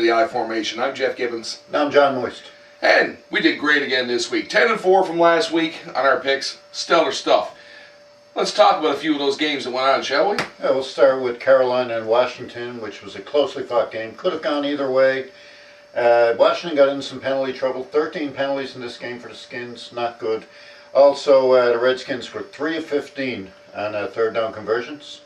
into the I formation. I'm Jeff Gibbons. And I'm John Moist. And we did great again this week. 10-4 from last week on our picks. Stellar stuff. Let's talk about a few of those games that went on, shall we? Yeah, we'll start with Carolina and Washington, which was a closely fought game. Could have gone either way. Washington got in some penalty trouble. 13 penalties in this game for the Skins. Not good. Also, the Redskins were 3 of 15 on third down conversions.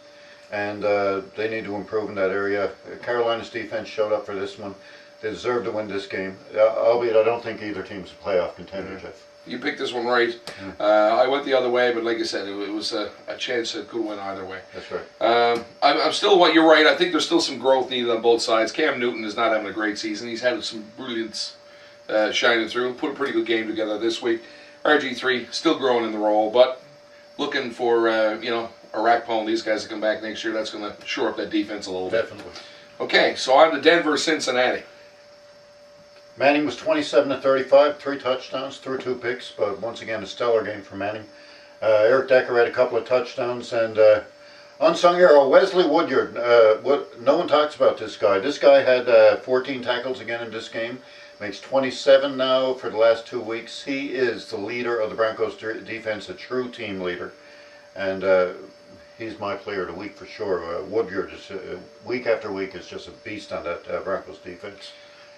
And they need to improve in that area. Carolina's defense showed up for this one. They deserve to win this game, albeit I don't think either team's a playoff contender, Jeff. You picked this one right. I went the other way, but like I said, it was a chance that could win either way. That's right. I'm still, you're right, I think there's still some growth needed on both sides. Cam Newton is not having a great season. He's had some brilliance shining through. Put a pretty good game together this week. RG3 still growing in the role, but looking for, Arakpo and these guys to come back next year. That's going to shore up that defense a little bit. Definitely. Okay, so on to Denver, Cincinnati. Manning was 27 of 35, 3 touchdowns, threw 2 picks, but once again a stellar game for Manning. Eric Decker had a couple of touchdowns, and unsung hero Wesley Woodyard. No one talks about this guy. This guy had 14 tackles again in this game. Makes 27 now for the last 2 weeks. He is the leader of the Broncos defense, a true team leader, and he's my player of the week for sure. Woodyard is week after week is just a beast on that Broncos defense.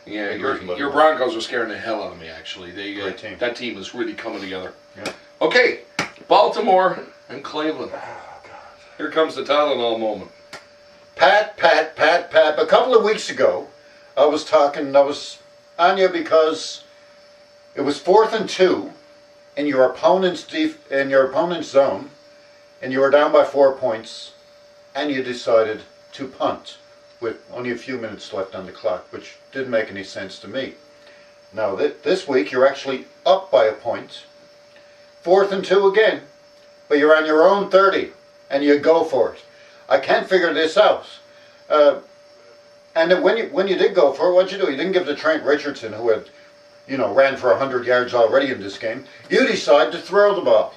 Yeah, your Broncos are scaring the hell out of me, actually. Great team. That team is really coming together. Yeah. Okay, Baltimore and Cleveland. Here comes the Tylenol moment. Pat. A couple of weeks ago, I was on you because it was 4th and 2 in your opponent's zone, and you were down by 4 points, and you decided to punt with only a few minutes left on the clock, which didn't make any sense to me. Now, this week, you're actually up by a point, 4th and 2 again, but you're on your own 30, and you go for it. I can't figure this out. And then when you did go for it, what'd you do? You didn't give it to Trent Richardson, who had, ran for 100 yards already in this game. You decide to throw the ball.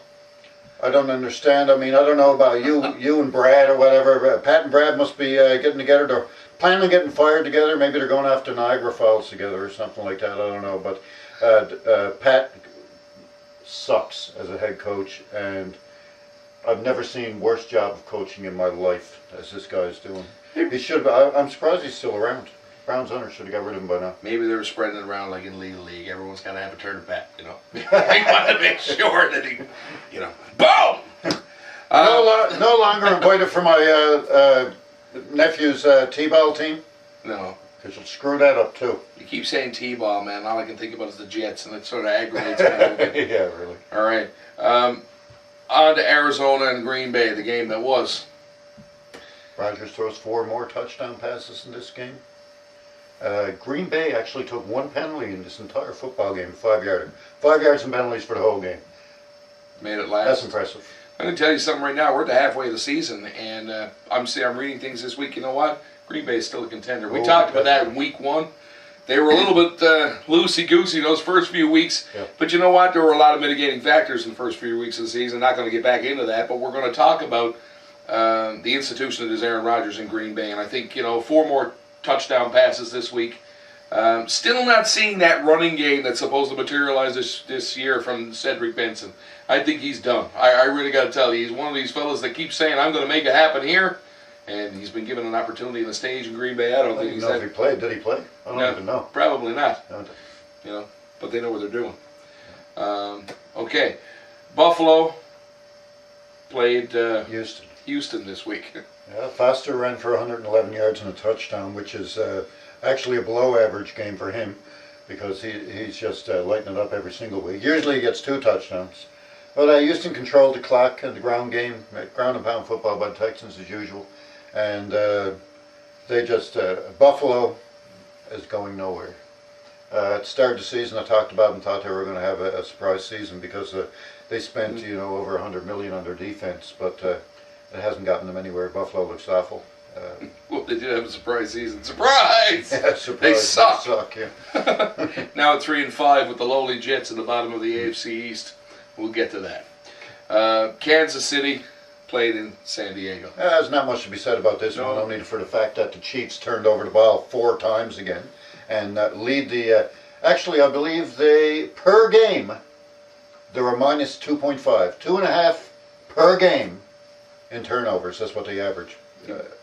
I don't understand. I mean, I don't know about you and Brad or whatever. Pat and Brad must be getting together. They're planning on getting fired together. Maybe they're going after Niagara Falls together or something like that. I don't know. But Pat sucks as a head coach, and I've never seen worse job of coaching in my life as this guy is doing. He should. I'm surprised he's still around. Browns owner should have got rid of him by now. Maybe they were spreading it around like in Little League. Everyone's got to have a turn back, They want to make sure that he, boom! No longer invited for my nephew's T-ball team. No. Because you'll screw that up too. You keep saying T-ball, man. All I can think about is the Jets, and it sort of aggravates me. Yeah, really. All right. On to Arizona and Green Bay, the game that was. Rodgers throws 4 more touchdown passes in this game. Green Bay actually took 1 penalty in this entire football game, 5-yarder. 5 yards and penalties for the whole game. Made it last. That's impressive. I'm going to tell you something right now. We're at the halfway of the season, and I'm reading things this week. You know what? Green Bay is still a contender. We talked about that in week 1. They were a little bit loosey-goosey those first few weeks. Yeah. But you know what? There were a lot of mitigating factors in the first few weeks of the season. Not going to get back into that, but we're going to talk about the institution that is Aaron Rodgers in Green Bay. And I think, 4 more touchdown passes this week. Still not seeing that running game that's supposed to materialize this year from Cedric Benson. I think he's done. I really got to tell you, he's one of these fellas that keeps saying, I'm going to make it happen here. And he's been given an opportunity in the stage in Green Bay. I don't think he's know if he played. Did he play? I don't even know. Probably not. No. But they know what they're doing. Okay. Buffalo played Houston this week. Yeah, Foster ran for 111 yards and a touchdown, which is actually a below average game for him because he's just lighting it up every single week. Usually he gets 2 touchdowns. But Houston controlled the clock in the ground game, ground and pound football by the Texans as usual. And they just, Buffalo is going nowhere. At the start of the season, I talked about and thought they were going to have a surprise season because they spent, over $100 million on their defense, but it hasn't gotten them anywhere. Buffalo looks awful. Well, they did have a surprise season. Surprise! Yeah, surprise. They suck. Yeah. Now at 3-5 with the lowly Jets at the bottom of the AFC East. We'll get to that. Kansas City played in San Diego. There's not much to be said about this one, only for the fact that the Chiefs turned over the ball 4 times again. and lead the. Actually, I believe they per game they were minus 2.5, 2.5 per game in turnovers. That's what they average.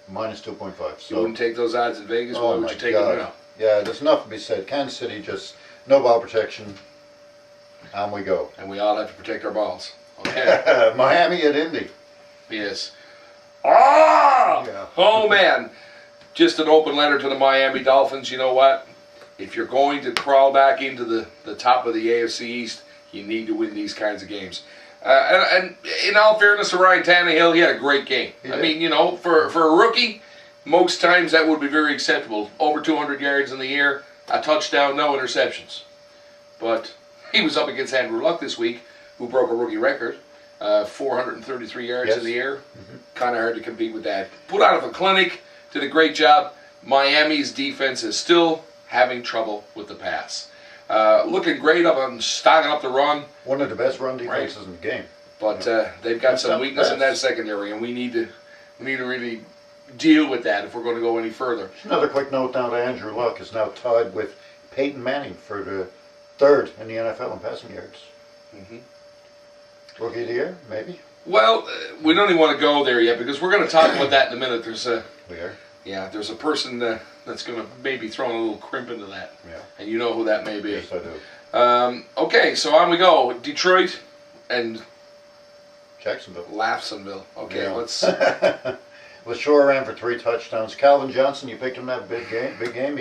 Minus 2.5. So, You wouldn't take those odds in Vegas. Why oh would my you take God. them now? Yeah, there's enough to be said. Kansas City just no ball protection. On we go. And we all have to protect our balls. Okay. Miami at Indy. Yes. Ah! Yeah. Oh man. Just an open letter to the Miami Dolphins. You know what? If you're going to crawl back into the top of the AFC East, you need to win these kinds of games. And in all fairness to Ryan Tannehill, he had a great game. I mean, you know, for a rookie, most times that would be very acceptable. Over 200 yards in the air, a touchdown, no interceptions. But he was up against Andrew Luck this week, who broke a rookie record, 433 yards in the air. Kind of hard to compete with that. Put out of a clinic, did a great job. Miami's defense is still having trouble with the pass. Looking great up on stocking up the run. One of the best run defenses in the game. But they've got some weakness in that secondary, and we need to really deal with that if we're going to go any further. Another quick note now to Andrew Luck is now tied with Peyton Manning for the third in the NFL in passing yards. Rookie of the year, maybe? Well, we don't even want to go there yet because we're going to talk about that in a minute. There's a there's a person that's going to maybe throw a little crimp into that. Yeah. And you know who that may be. Yes, I do. Okay, so on we go. Detroit and Jacksonville. Laughsonville. Okay, Yeah. let's... LaShore ran for 3 touchdowns. Calvin Johnson, you picked him that big game.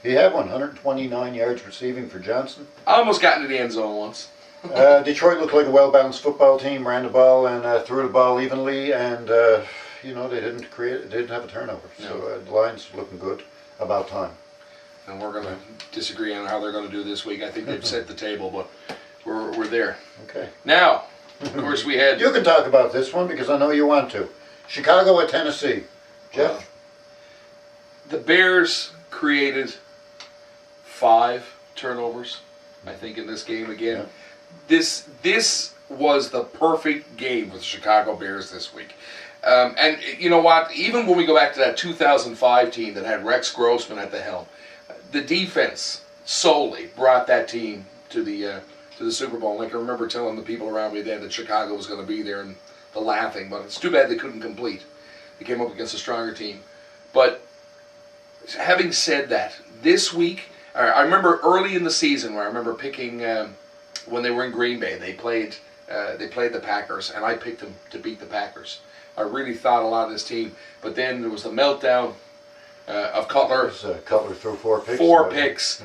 He had 129 yards receiving for Johnson. I almost got into the end zone once. Detroit looked like a well-balanced football team. Ran the ball and threw the ball evenly, and you know they didn't have a turnover. No. So the Lions looking good. About time. And we're going to disagree on how they're going to do this week. I think they've set the table, but we're there. Okay. Now, of course, we had... You can talk about this one because I know you want to. Chicago at Tennessee. Jeff? The Bears created 5 turnovers, I think, in this game again. Yeah. This was the perfect game for the Chicago Bears this week. And you know what? Even when we go back to that 2005 team that had Rex Grossman at the helm, the defense solely brought that team to the Super Bowl. Like I remember telling the people around me then that Chicago was going to be there and the laughing, but it's too bad they couldn't complete. They came up against a stronger team. But having said that, this week, I remember early in the season where I remember picking when they were in Green Bay. They played the Packers, and I picked them to beat the Packers. I really thought a lot of this team, but then there was the meltdown of Cutler. Cutler threw 4 picks. 4 picks.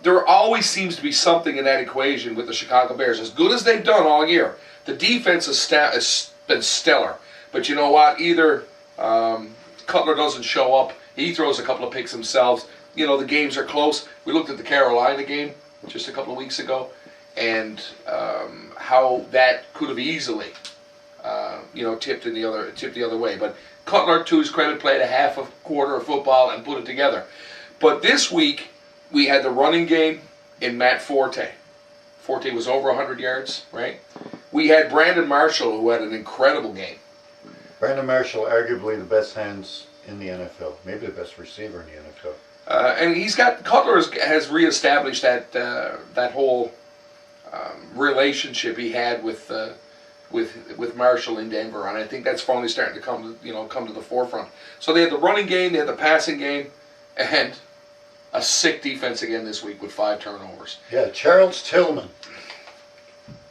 There always seems to be something in that equation with the Chicago Bears. As good as they've done all year, the defense has been stellar. But you know what? Either Cutler doesn't show up, he throws a couple of picks himself. You know, the games are close. We looked at the Carolina game just a couple of weeks ago, and how that could have easily, tipped the other way. But Cutler, to his credit, played a half a quarter of football and put it together. But this week, we had the running game in Matt Forte. Forte was over 100 yards, right? We had Brandon Marshall, who had an incredible game. Brandon Marshall, arguably the best hands in the NFL, maybe the best receiver in the NFL. And Cutler has reestablished that whole relationship he had with Marshall in Denver, and I think that's finally starting to come to the forefront. So they had the running game, they had the passing game, and a sick defense again this week with 5 turnovers. Yeah, Charles Tillman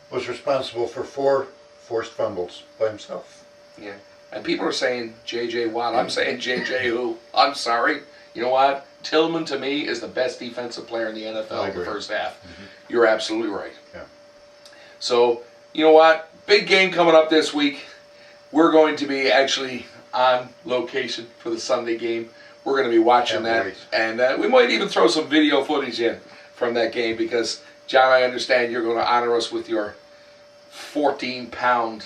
was responsible for 4 forced fumbles by himself. Yeah, and people are saying J.J. Watt. I'm saying J.J. who? I'm sorry. You know what? Tillman, to me, is the best defensive player in the NFL in the first half. You're absolutely right. Yeah. So, you know what? Big game coming up this week. We're going to be actually on location for the Sunday game. We're going to be watching that. And we might even throw some video footage in from that game because, John, I understand you're going to honor us with your 14-pound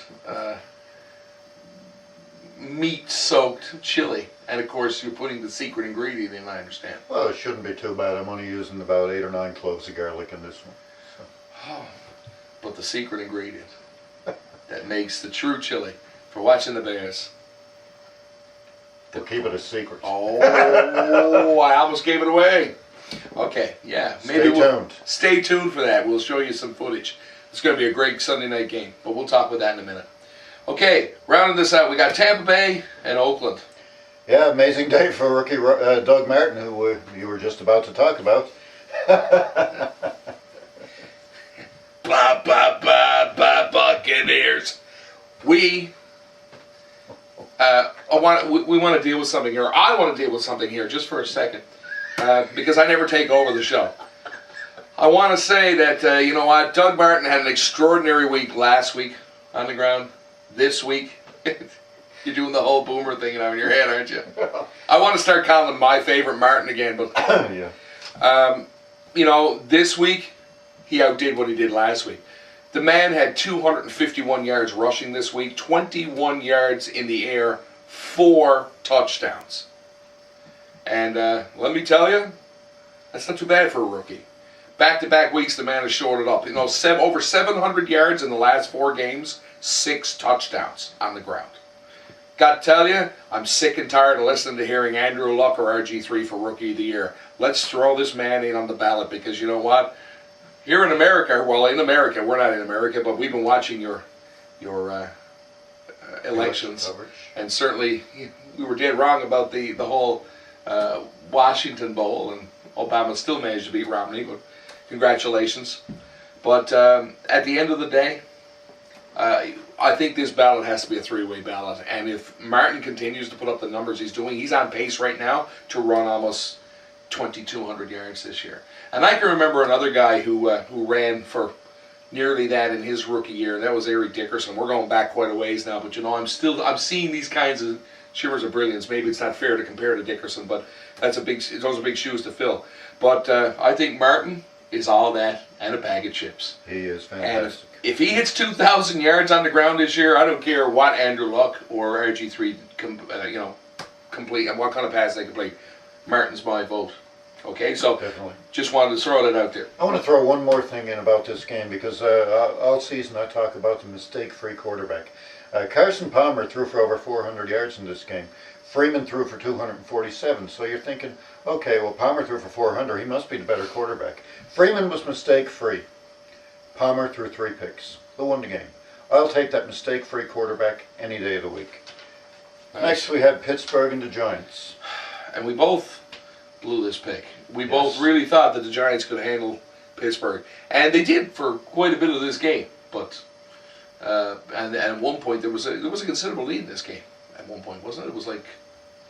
meat-soaked chili. And, of course, you're putting the secret ingredient in, I understand. Well, it shouldn't be too bad. I'm only using about 8 or 9 cloves of garlic in this one. So. But the secret ingredient that makes the true chili for watching the Bears. We'll keep it a secret. Oh, I almost gave it away. Okay, yeah. Stay tuned. Stay tuned for that. We'll show you some footage. It's going to be a great Sunday night game, but we'll talk about that in a minute. Okay, rounding this out, we got Tampa Bay and Oakland. Yeah, amazing day for rookie Doug Martin, who you were just about to talk about. Blah, blah, blah, blah, Buccaneers. We want to deal with something here. I want to deal with something here just for a second, because I never take over the show. I want to say that, you know what, Doug Martin had an extraordinary week last week on the ground. This week, you're doing the whole boomer thing now in your head, aren't you? I want to start calling him my favorite Martin again, but Yeah. you know, this week he outdid what he did last week. The man had 251 yards rushing this week, 21 yards in the air, 4 touchdowns. And let me tell you, that's not too bad for a rookie. Back-to-back weeks, the man has shored it up. You know, over 700 yards in the last 4 games, 6 touchdowns on the ground. Got to tell you, I'm sick and tired of listening to hearing Andrew Luck or RG3 for Rookie of the Year. Let's throw this man in on the ballot, because you know what? Here in America, well, in America, we're not in America, but we've been watching your elections, and certainly we were dead wrong about the whole Washington Bowl, and Obama still managed to beat Romney, but congratulations. But at the end of the day, I think this ballot has to be a 3-way ballot, and if Martin continues to put up the numbers he's doing, he's on pace right now to run almost 2,200 yards this year. And I can remember another guy who ran for nearly that in his rookie year, and that was Eric Dickerson. We're going back quite a ways now, but you know, I'm seeing these kinds of shivers of brilliance. Maybe it's not fair to compare to Dickerson, but those are big shoes to fill. But I think Martin is all that and a bag of chips. He is fantastic. And if he hits 2,000 yards on the ground this year, I don't care what Andrew Luck or RG3 complete and what kind of pass they complete. Martin's my vote. Okay, so Definitely. Just wanted to throw that out there. I want to throw one more thing in about this game, because all season I talk about the mistake-free quarterback. Carson Palmer threw for over 400 yards in this game. Freeman threw for 247. So you're thinking, okay, well, Palmer threw for 400. He must be the better quarterback. Freeman was mistake-free. Palmer threw 3 picks. Who won the game? I'll take that mistake-free quarterback any day of the week. Nice. Next, we had Pittsburgh and the Giants. And we both blew this pick. We both really thought that the Giants could handle Pittsburgh, and they did for quite a bit of this game. But and at one point there was a considerable lead in this game. At one point, wasn't it? It was like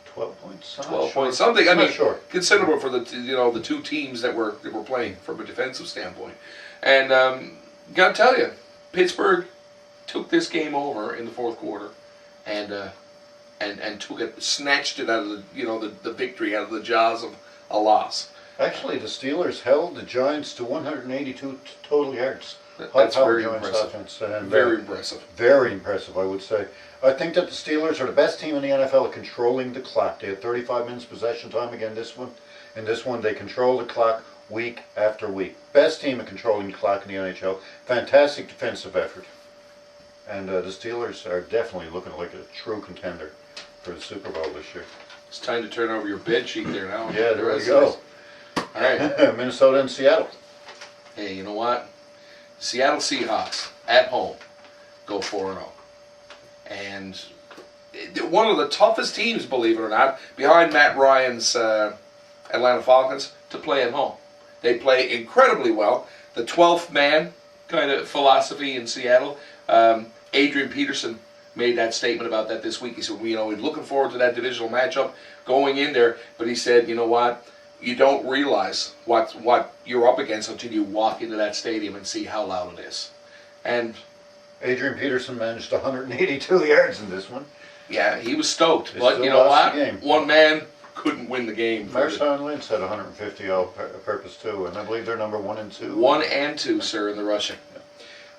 12 points. 12 points something. I mean, sure. Considerable for the 2 teams that were playing from a defensive standpoint. And gotta tell you, Pittsburgh took this game over in the 4th quarter, and snatched it out of the victory out of the jaws of a loss. Actually, the Steelers held the Giants to 182 total yards. That's very Giants impressive. offense, and, Very impressive. Very impressive, I would say. I think that the Steelers are the best team in the NFL at controlling the clock. They had 35 minutes possession time again this one. In this one, they control the clock week after week. Best team at controlling the clock in the NHL. Fantastic defensive effort. And the Steelers are definitely looking like a true contender for the Super Bowl this year. It's time to turn over your bed sheet there now. Yeah, there we go. All right. Minnesota and Seattle. Hey, you know what? Seattle Seahawks at home go 4-0. And one of the toughest teams, believe it or not, behind Matt Ryan's Atlanta Falcons, to play at home. They play incredibly well. The 12th man kind of philosophy in Seattle. Adrian Peterson made that statement about that this week. He said, we're looking forward to that divisional matchup going in there, but he said, you know what? You don't realize what you're up against until you walk into that stadium and see how loud it is. And Adrian Peterson managed 182 yards in this one. yeah, he was stoked. They But still you know lost what? the game. One man couldn't win the game. Marshawn Lynch had 150 all-purpose too, and I believe they're number 1 and 2. 1 and 2, sir, in the rushing.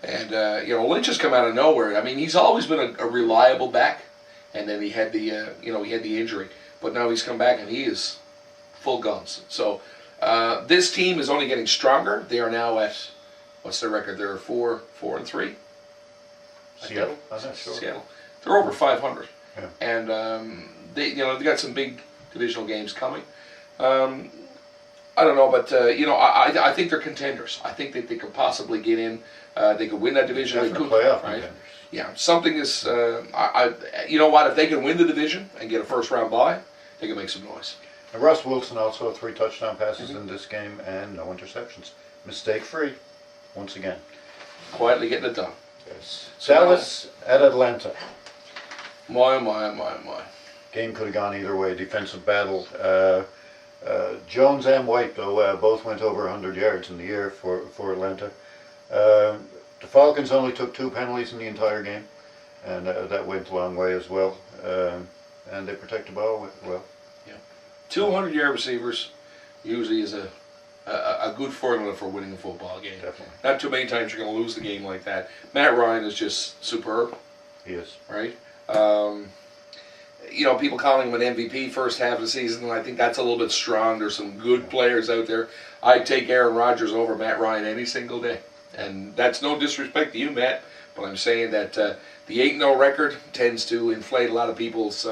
And Lynch has come out of nowhere. I mean, he's always been a reliable back, and then he had the injury, but now he's come back and he is full guns. So this team is only getting stronger. They are now at, what's their record? They're 4-3. Seattle? I'm not sure. Seattle. They're over 500, Yeah. and they got some big divisional games coming. I don't know, but I think they're contenders. I think that they could possibly get in. They could win that division. They Definite could, playoff right? contenders. Yeah, something is. You know what? If they can win the division and get a first round bye, they can make some noise. And Russ Wilson also 3 touchdown passes in this game and no interceptions. Mistake free, once again. Quietly getting it done. Yes. Dallas at Atlanta. My. Game could have gone either way. Defensive battle. Jones and White, though, both went over 100 yards in the air for Atlanta. The Falcons only took 2 penalties in the entire game, and that went a long way as well. And they protect the ball well. 200-yard receivers usually is a good formula for winning a football game. Definitely. Not too many times you're going to lose the game like that. Matt Ryan is just superb. He is. Right? People calling him an MVP first half of the season, and I think that's a little bit strong. There's some good players out there. I'd take Aaron Rodgers over Matt Ryan any single day. And that's no disrespect to you, Matt, but I'm saying that the 8-0 record tends to inflate a lot of people's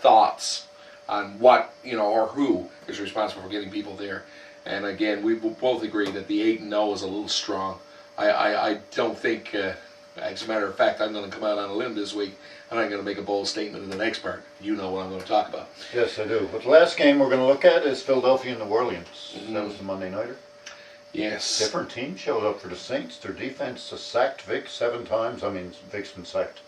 thoughts on what, or who is responsible for getting people there. And again, we both agree that the 8-0 is a little strong. I don't think, as a matter of fact, I'm going to come out on a limb this week, and I'm going to make a bold statement in the next part. You know what I'm going to talk about. Yes, I do. But the last game we're going to look at is Philadelphia and New Orleans. That was the Monday nighter. Yes. Different team showed up for the Saints. Their defense has sacked Vic 7 times. I mean, Vic's been sacked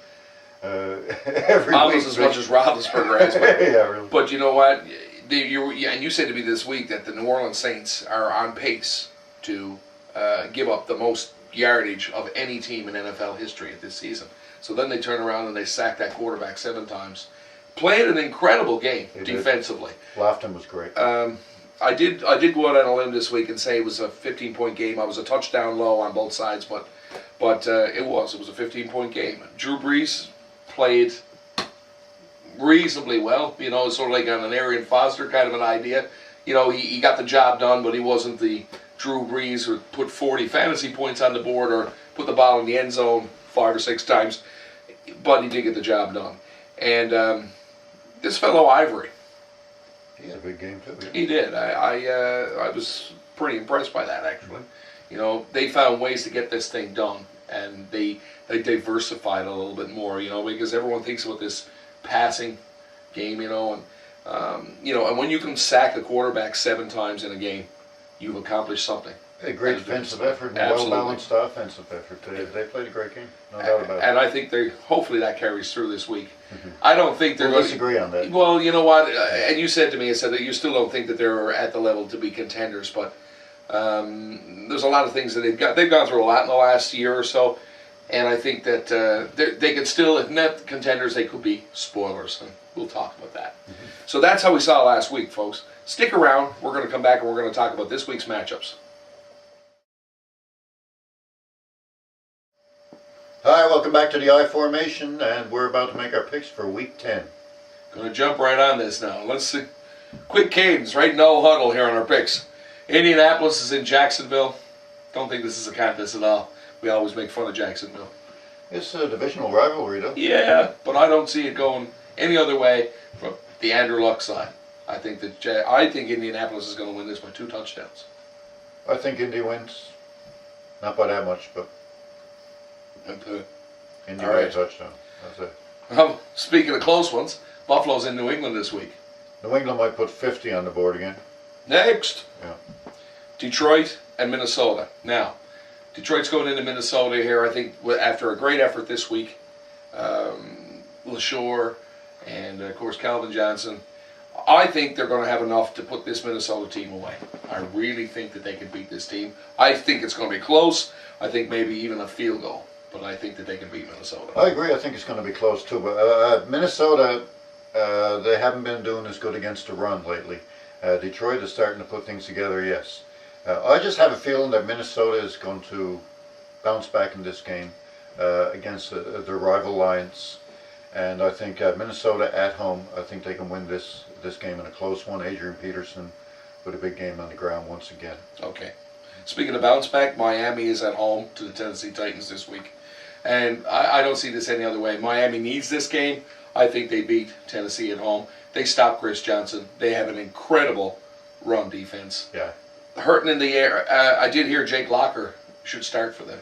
every Almost week. as much as Roethlisberger has. But, Yeah, really. but you know what? And you said to me this week that the New Orleans Saints are on pace to give up the most yardage of any team in NFL history at this season. So then they turn around and they sack that quarterback 7 times. Played an incredible game defensively. Lofton was great. I did go out on a limb this week and say it was a 15-point game. I was a touchdown low on both sides, but it was a 15-point game. Drew Brees played reasonably well. Sort of like on an Arian Foster kind of an idea. He got the job done, but he wasn't the Drew Brees who put 40 fantasy points on the board or put the ball in the end zone 5 or 6 times. But he did get the job done. And this fellow Ivory, He had a big game too. Yeah. he did. I was pretty impressed by that, actually. They found ways to get this thing done, and they diversified a little bit more. Because everyone thinks about this passing game, and when you can sack the quarterback 7 times in a game, you've accomplished something. A great defensive effort and a well-balanced offensive effort. They played a great game, no doubt about it. And I think hopefully that carries through this week. I don't think they're We'll going to disagree on that. Well, you know what? And you said to me, that you still don't think that they're at the level to be contenders, but there's a lot of things that they've gone through a lot in the last year or so, and I think that they could still, if not contenders, they could be spoilers, and we'll talk about that. So that's how we saw last week, folks. Stick around. We're going to come back and we're going to talk about this week's matchups. Hi, welcome back to the I Formation, and we're about to make our picks for Week 10. Going to jump right on this now. Let's see. Quick cadence, right? No huddle here on our picks. Indianapolis is in Jacksonville. Don't think this is a contest at all. We always make fun of Jacksonville. It's a divisional rivalry, though. Yeah, but I don't see it going any other way from the Andrew Luck side. I think Indianapolis is going to win this by 2 touchdowns. I think Indy wins. Not by that much, but Indy by a touchdown. That's it. Speaking of close ones, Buffalo's in New England this week. New England might put 50 on the board again. Next, Yeah. Detroit and Minnesota. Now, Detroit's going into Minnesota here, I think, after a great effort this week. LaShore and, of course, Calvin Johnson. I think they're going to have enough to put this Minnesota team away. I really think that they can beat this team. I think it's going to be close. I think maybe even a field goal. But I think that they can beat Minnesota. I agree. I think it's going to be close, too. But Minnesota, they haven't been doing as good against the run lately. Detroit is starting to put things together, yes. I just have a feeling that Minnesota is going to bounce back in this game against their rival Lions. And I think Minnesota at home, I think they can win this game in a close one. Adrian Peterson with a big game on the ground once again. Okay. Speaking of bounce back, Miami is at home to the Tennessee Titans this week. And I don't see this any other way. Miami needs this game. I think they beat Tennessee at home. They stop Chris Johnson. They have an incredible run defense. Yeah. Hurting in the air. I did hear Jake Locker should start for the.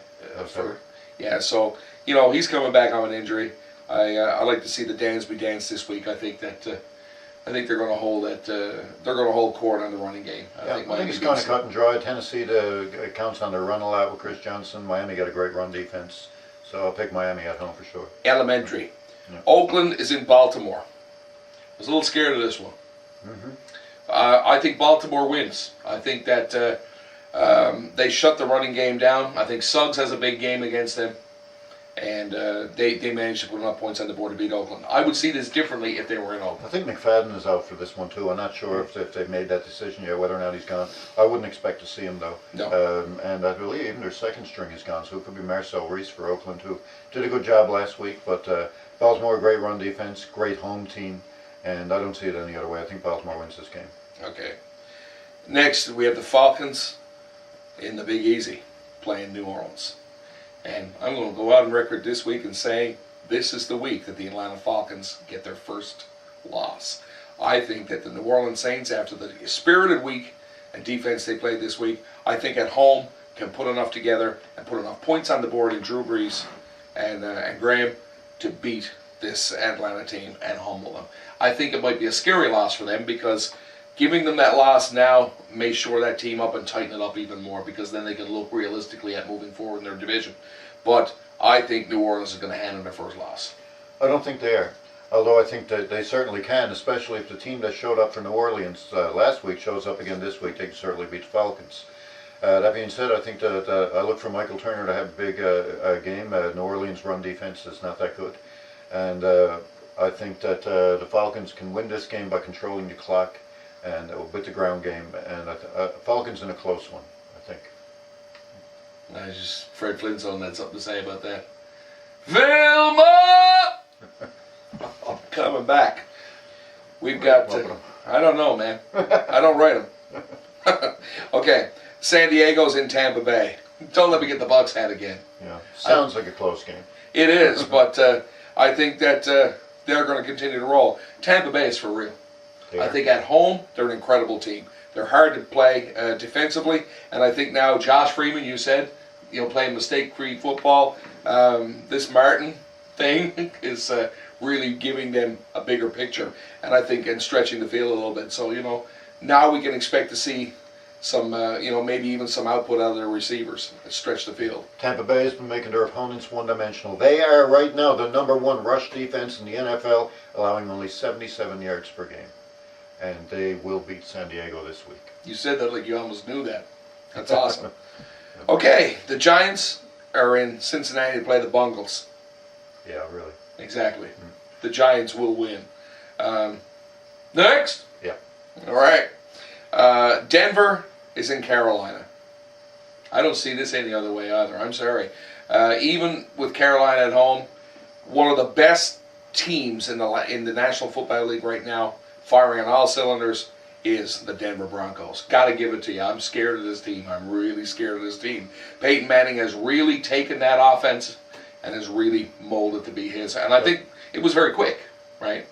Yeah, so he's coming back on an injury. I like to see the Dansby dance this week. I think that. I think they're going to hold that. They're going to hold court on the running game. I think it's kind of cut and dry. Tennessee counts on their run a lot with Chris Johnson. Miami got a great run defense, so I'll pick Miami at home for sure. Elementary. Yeah. Oakland is in Baltimore. I was a little scared of this one. Mm-hmm. I think Baltimore wins. I think that they shut the running game down. I think Suggs has a big game against them. And they managed to put enough points on the board to beat Oakland. I would see this differently if they were in Oakland. I think McFadden is out for this one too. I'm not sure if they've made that decision yet, whether or not he's gone. I wouldn't expect to see him though. No. And I believe even their second string is gone, so it could be Marcel Reese for Oakland who did a good job last week. But Baltimore, great run defense, great home team, and I don't see it any other way. I think Baltimore wins this game. Okay. Next, we have the Falcons in the Big Easy playing New Orleans. And I'm going to go out on record this week and say this is the week that the Atlanta Falcons get their first loss. I think that the New Orleans Saints, after the spirited week and defense they played this week, I think at home can put enough together and put enough points on the board in Drew Brees and Graham to beat this Atlanta team and humble them. I think it might be a scary loss for them because giving them that loss now may shore that team up and tighten it up even more because then they can look realistically at moving forward in their division. But I think New Orleans is going to hand them their first loss. I don't think they are. Although I think that they certainly can, especially if the team that showed up for New Orleans last week shows up again this week, they can certainly beat the Falcons. That being said, I think that I look for Michael Turner to have a big game. New Orleans' run defense is not that good. And I think that the Falcons can win this game by controlling the clock and with the ground game. And Falcons in a close one, I think. Fred Flintstone had something to say about that. Vilma! Coming back. We've got, I don't know, man. I don't write them. Okay, San Diego's in Tampa Bay. Don't let me get the Bucks hat again. Yeah, sounds like a close game. It is, but I think that they're going to continue to roll. Tampa Bay is for real. I think at home, they're an incredible team. They're hard to play defensively, and I think now Josh Freeman, you said, playing mistake-free football. This Martin thing is really giving them a bigger picture, and I think and stretching the field a little bit. So now we can expect to see some, maybe even some output out of their receivers that stretch the field. Tampa Bay has been making their opponents one-dimensional. They are right now the #1 rush defense in the NFL, allowing only 77 yards per game. And they will beat San Diego this week. You said that like you almost knew that. That's awesome. Okay, the Giants are in Cincinnati to play the Bengals. Yeah, really. Exactly. The Giants will win. Next? Yeah. All right. Denver is in Carolina. I don't see this any other way either. I'm sorry. Even with Carolina at home, one of the best teams in the National Football League right now, firing on all cylinders, is the Denver Broncos. Got to give it to you. I'm scared of this team. I'm really scared of this team. Peyton Manning has really taken that offense and has really molded to be his. And I think it was very quick, right?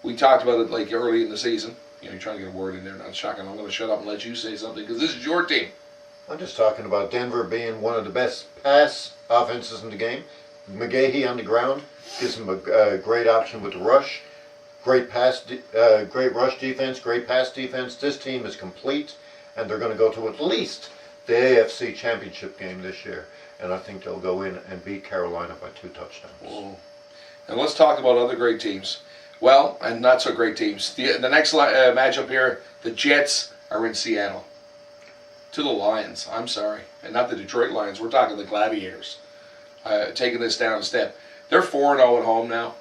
We talked about it like early in the season. You're trying to get a word in there. Not shocking. I'm going to shut up and let you say something because this is your team. I'm just talking about Denver being one of the best pass offenses in the game. McGahee on the ground gives him a great option with the rush. Great rush defense, great pass defense. This team is complete, and they're going to go to at least the AFC Championship game this year. And I think they'll go in and beat Carolina by 2 touchdowns. Whoa. And let's talk about other great teams. Well, and not so great teams. The next matchup here, the Jets are in Seattle. To the Lions, I'm sorry. And not the Detroit Lions, we're talking the Gladiators. Taking this down a step. They're 4-0 at home now.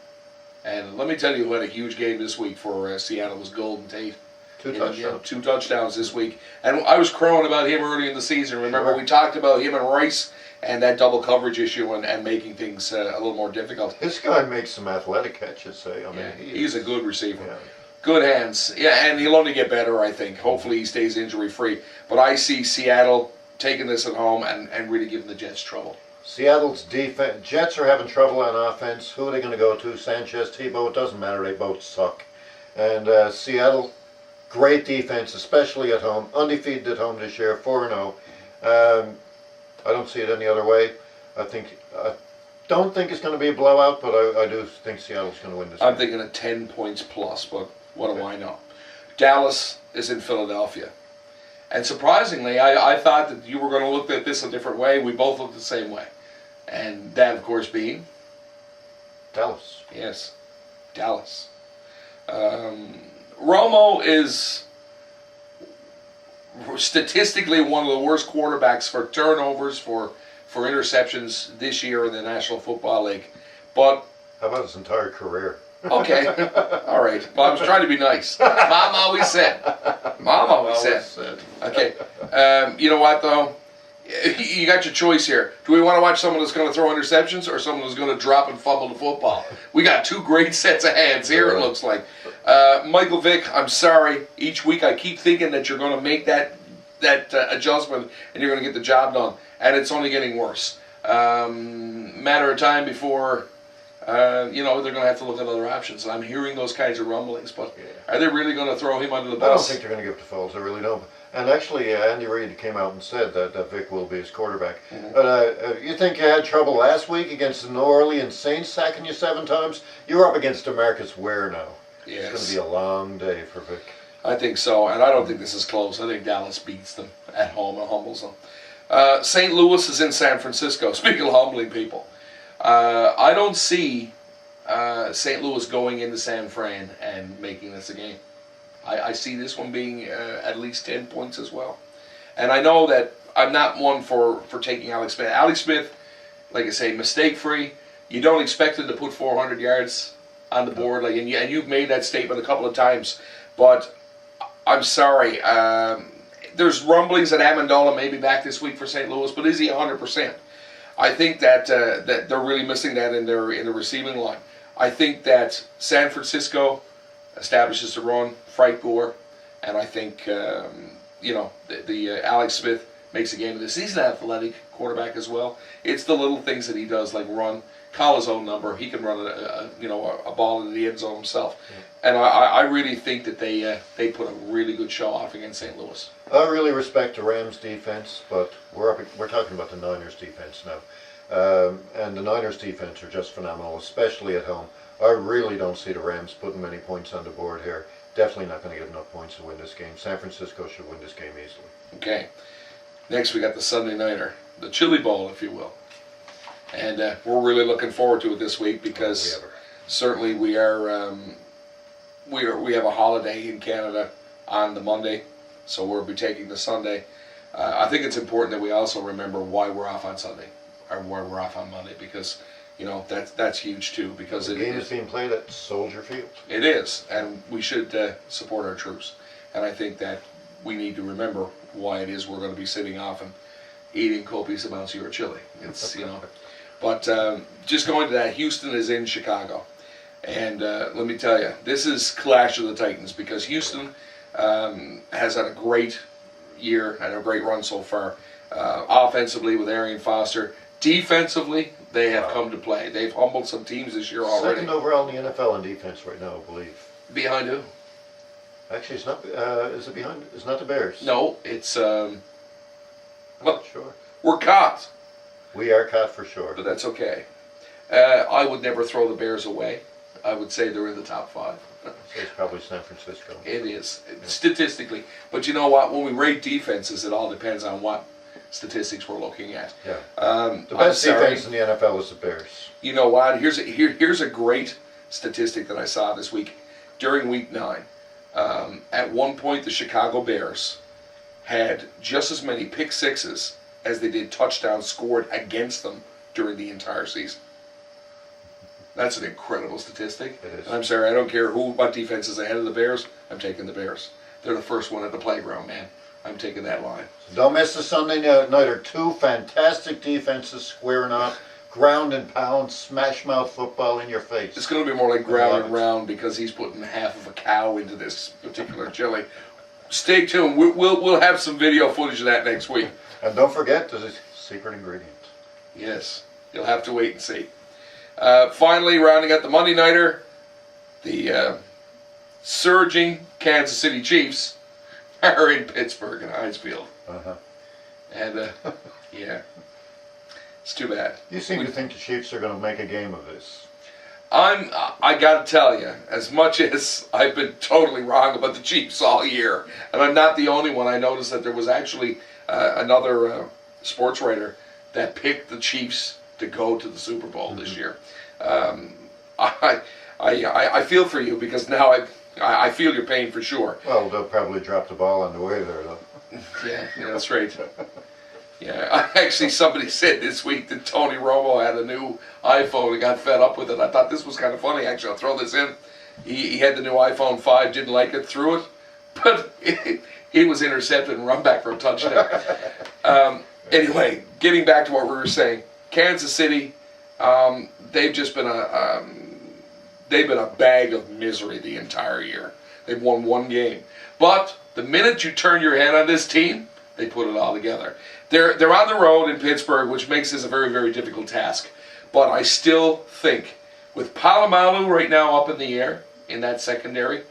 And let me tell you who had a huge game this week for Seattle was Golden Tate. 2 touchdowns. 2 touchdowns this week. And I was crowing about him early in the season. Remember, we talked about him and Rice and that double coverage issue and making things a little more difficult. This guy makes some athletic catches, I mean, he's a good receiver. Yeah. Good hands. Yeah, and he'll only get better, I think. Hopefully he stays injury-free. But I see Seattle taking this at home and really giving the Jets trouble. Seattle's defense, Jets are having trouble on offense. Who are they going to go to? Sanchez, Tebow, it doesn't matter. They both suck. And Seattle Great defense, especially at home. Undefeated at home this year, 4-0. I don't see it any other way. I don't think it's going to be a blowout, but I do think Seattle's going to win this I'm game. thinking of 10 points plus, but what do I know? Dallas is in Philadelphia. And surprisingly, I thought that you were going to look at this a different way. We both looked the same way. And that, of course, being? Dallas. Yes, Dallas. Romo is statistically one of the worst quarterbacks for turnovers, for interceptions this year in the National Football League. But How about his entire career? okay, all right. Well, I was trying to be nice. Mom always said. Mom always said. Okay. You know what though? You got your choice here. Do we want to watch someone that's going to throw interceptions or someone who's going to drop and fumble the football? We got two great sets of hands here, it looks like. Michael Vick, I'm sorry. Each week I keep thinking that you're going to make that adjustment and you're going to get the job done. And it's only getting worse. Matter of time before, they're going to have to look at other options. And I'm hearing those kinds of rumblings. But are they really going to throw him under the bus? I don't think they're going to give it to Foles. I really don't. And actually, Andy Reid came out and said that Vic will be his quarterback. But you think you had trouble last week against the New Orleans Saints, sacking you 7 times? You're up against America's Ware now. Yes. It's going to be a long day for Vic. I think so, and I don't think this is close. I think Dallas beats them at home and humbles them. St. Louis is in San Francisco. Speaking of humbling people, I don't see St. Louis going into San Fran and making this a game. I see this one being at least 10 points as well. And I know that I'm not one for taking Alex Smith. Alex Smith, like I say, mistake-free. You don't expect him to put 400 yards on the board, and you've made that statement a couple of times. But I'm sorry. There's rumblings that Amendola may be back this week for St. Louis, but is he 100%? I think that that they're really missing that in the receiving line. I think that San Francisco establishes the run, Frank Gore, and I think the Alex Smith makes a game of this. He's an athletic quarterback as well. It's the little things that he does, like run, call his own number. He can run a ball into the end zone himself. And I really think that they put a really good show off against St. Louis. I really respect the Rams defense, but we're talking about the Niners defense now. And the Niners defense are just phenomenal, especially at home. I really don't see the Rams putting many points on the board here. Definitely not going to get enough points to win this game. San Francisco should win this game easily. Okay. Next we got the Sunday Nighter, the Chili Bowl, if you will. And we're really looking forward to it this week because certainly we have a holiday in Canada on the Monday, so we'll be taking the Sunday. I think it's important that we also remember why we're off on Sunday, or why we're off on Monday, because that's huge too. Because the game is being played at Soldier Field. It is, and we should support our troops. And I think that we need to remember why it is we're going to be sitting off and eating copious amounts of your chili. It's but just going to that, Houston is in Chicago. And let me tell you, this is Clash of the Titans because Houston has had a great year and a great run so far. Offensively with Arian Foster. Defensively, they have come to play. They've humbled some teams this year already. Second overall in the NFL in defense right now, I believe. Behind who? Actually, it's not. Is it behind? It's not the Bears. No, it's. I'm not sure. We're caught. We are caught for sure. But that's okay. I would never throw the Bears away. I would say they're in the top 5. So it's probably San Francisco. It is, statistically. But you know what? When we rate defenses, it all depends on what statistics we're looking at. Yeah. The best defense in the NFL is the Bears. You know what? Here's a great statistic that I saw this week. During Week 9, at one point the Chicago Bears had just as many pick sixes as they did touchdowns scored against them during the entire season. That's an incredible statistic. It is. And I'm sorry, I don't care what defense is ahead of the Bears. I'm taking the Bears. They're the first one at the playground, man. I'm taking that line. So don't miss the Sunday Nighter. 2 fantastic defenses squaring off, ground and pound, smash mouth football in your face. It's going to be more like ground and round because he's putting half of a cow into this particular chili. Stay tuned. We'll have some video footage of that next week. And don't forget the secret ingredient. Yes, you'll have to wait and see. Finally, rounding out the Monday Nighter, the surging Kansas City Chiefs are in Pittsburgh and Heinz Field. Uh-huh. And, yeah, it's too bad. You seem to think the Chiefs are going to make a game of this. I got to tell you, as much as I've been totally wrong about the Chiefs all year, and I'm not the only one, I noticed that there was actually another sports writer that picked the Chiefs to go to the Super Bowl this year. I feel for you because now I feel your pain for sure. Well, they'll probably drop the ball on the way there, though. Yeah, that's right. Yeah, actually somebody said this week that Tony Romo had a new iPhone and got fed up with it. I thought this was kind of funny. Actually, I'll throw this in. He had the new iPhone 5, didn't like it, threw it, but it was intercepted and run back for a touchdown. Anyway, getting back to what we were saying, Kansas City, they've just been they've been a bag of misery the entire year. They've won one game, but the minute you turn your head on this team, they put it all together. They're on the road in Pittsburgh, which makes this a very, very difficult task. But I still think, with Palomalu right now up in the air in that secondary,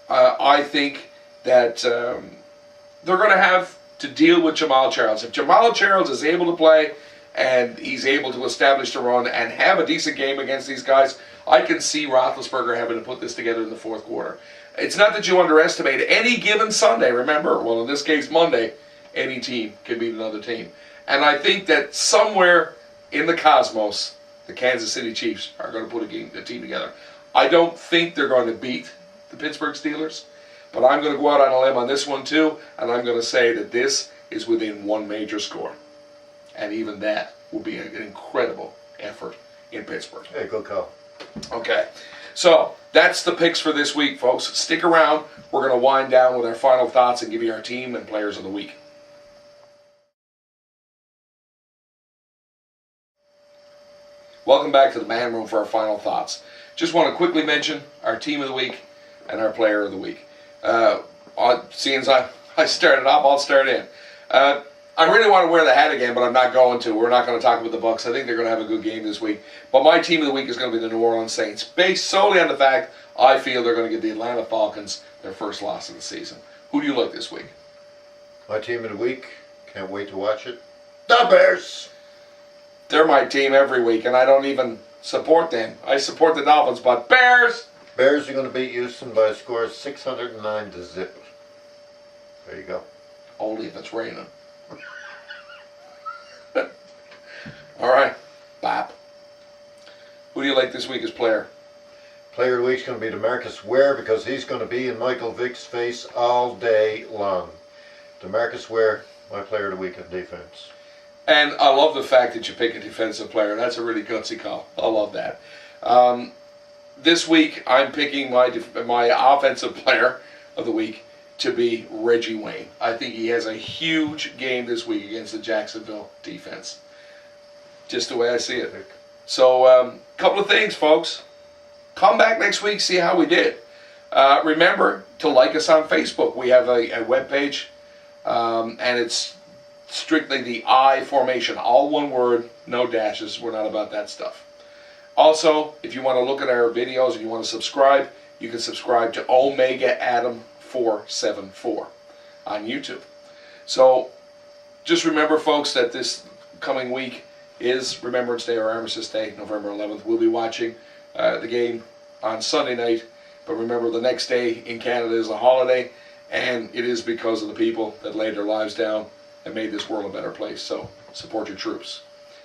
I think that they're going to have to deal with Jamal Charles. If Jamal Charles is able to play and he's able to establish the run and have a decent game against these guys, I can see Roethlisberger having to put this together in the fourth quarter. It's not that you underestimate any given Sunday, remember, well in this case Monday, any team can beat another team. And I think that somewhere in the cosmos, the Kansas City Chiefs are going to put a team together. I don't think they're going to beat the Pittsburgh Steelers, but I'm going to go out on a limb on this one too, and I'm going to say that this is within one major score. And even that will be an incredible effort in Pittsburgh. Hey, good call. Okay, so that's the picks for this week, folks. Stick around. We're going to wind down with our final thoughts and give you our team and players of the week. Welcome back to the Man Room for our final thoughts. Just want to quickly mention our team of the week and our player of the week. Seeing as I started off, I'll start in. I really want to wear the hat again, but I'm not going to. We're not going to talk about the Bucs. I think they're going to have a good game this week. But my team of the week is going to be the New Orleans Saints, based solely on the fact I feel they're going to give the Atlanta Falcons their first loss of the season. Who do you like this week? My team of the week, can't wait to watch it. The Bears! They're my team every week, and I don't even support them. I support the Dolphins, but Bears! Bears are going to beat Houston by a score of 609-0. There you go. Only if it's raining. All right, Bop. Who do you like this week as player? Player of the week is going to be DeMarcus Ware because he's going to be in Michael Vick's face all day long. DeMarcus Ware, my player of the week on defense. And I love the fact that you pick a defensive player. That's a really gutsy call. I love that. This week, I'm picking my offensive player of the week to be Reggie Wayne. I think he has a huge game this week against the Jacksonville defense. Just the way I see it. So, couple of things, folks. Come back next week, see how we did. Remember to like us on Facebook. We have a webpage, and it's strictly the I formation. All one word, no dashes. We're not about that stuff. Also, if you want to look at our videos and you want to subscribe, you can subscribe to Omega Adam 474 on YouTube. So, just remember, folks, that this coming week is Remembrance Day or Armistice Day, November 11th. We'll be watching the game on Sunday night, but remember the next day in Canada is a holiday, and it is because of the people that laid their lives down and made this world a better place. So support your troops.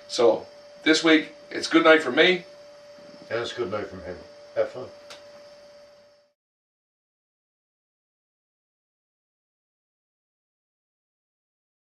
So this week, it's good night from me. And it's good night from him. Have fun.